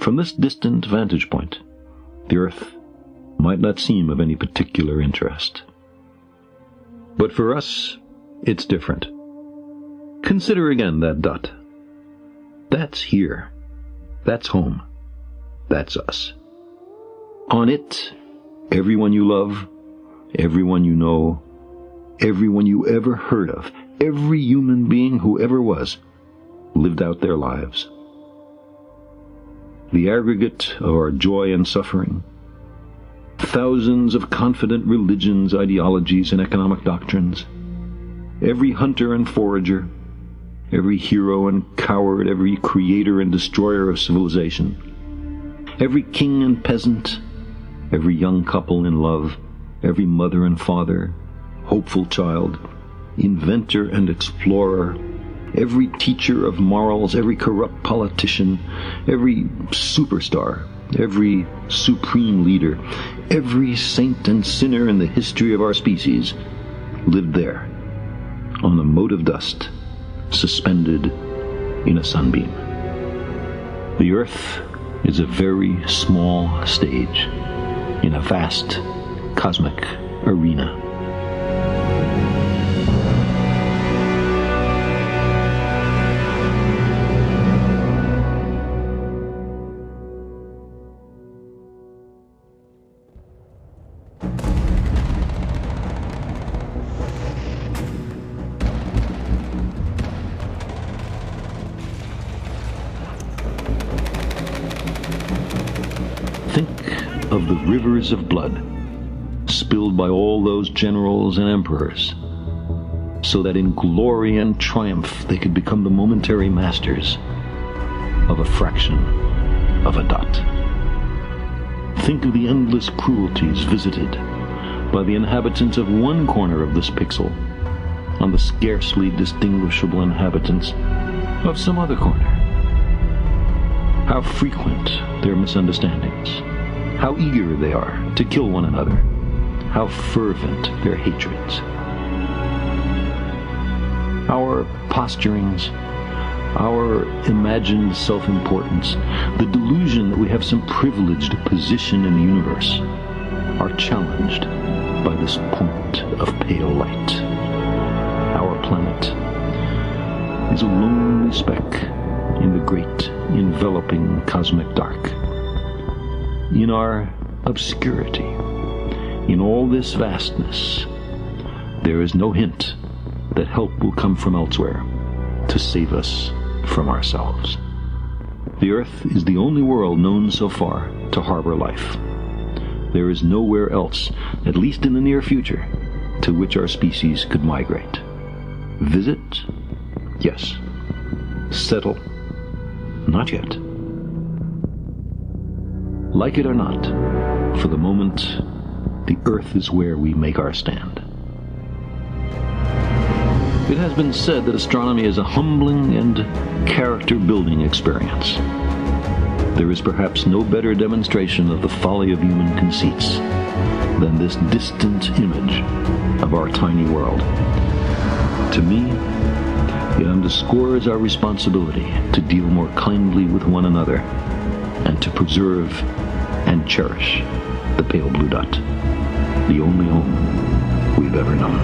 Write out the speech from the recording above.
From this distant vantage point, the Earth might not seem of any particular interest. But for us, it's different. Consider again that dot. That's here. That's home. That's us. On it, everyone you love, everyone you know, everyone you ever heard of, every human being who ever was, lived out their lives. The aggregate of our joy and suffering, thousands of confident religions, ideologies, and economic doctrines, every hunter and forager, every hero and coward, every creator and destroyer of civilization, every king and peasant, every young couple in love, every mother and father, hopeful child, inventor and explorer, every teacher of morals, every corrupt politician, every superstar, every supreme leader, every saint and sinner in the history of our species lived there, on a mote of dust, suspended in a sunbeam. The Earth is a very small stage in a vast cosmic arena. Think of the rivers of blood spilled by all those generals and emperors, so that in glory and triumph they could become the momentary masters of a fraction of a dot. Think of the endless cruelties visited by the inhabitants of one corner of this pixel on the scarcely distinguishable inhabitants of some other corner. How frequent their misunderstandings, how eager they are to kill one another, how fervent their hatreds. Our posturings, our imagined self-importance, the delusion that we have some privileged position in the universe, are challenged by this point of pale light. Our planet is a lonely speck in the great enveloping cosmic dark. In our obscurity, in all this vastness, there is no hint that help will come from elsewhere to save us from ourselves. The Earth is the only world known so far to harbor life. There is nowhere else, at least in the near future, to which our species could migrate. Visit? Yes. Settle? Not yet. Like it or not, for the moment, the Earth is where we make our stand. It has been said that astronomy is a humbling and character-building experience. There is perhaps no better demonstration of the folly of human conceits than this distant image of our tiny world. To me, it underscores our responsibility to deal more kindly with one another and to preserve and cherish the pale blue dot, the only home we've ever known.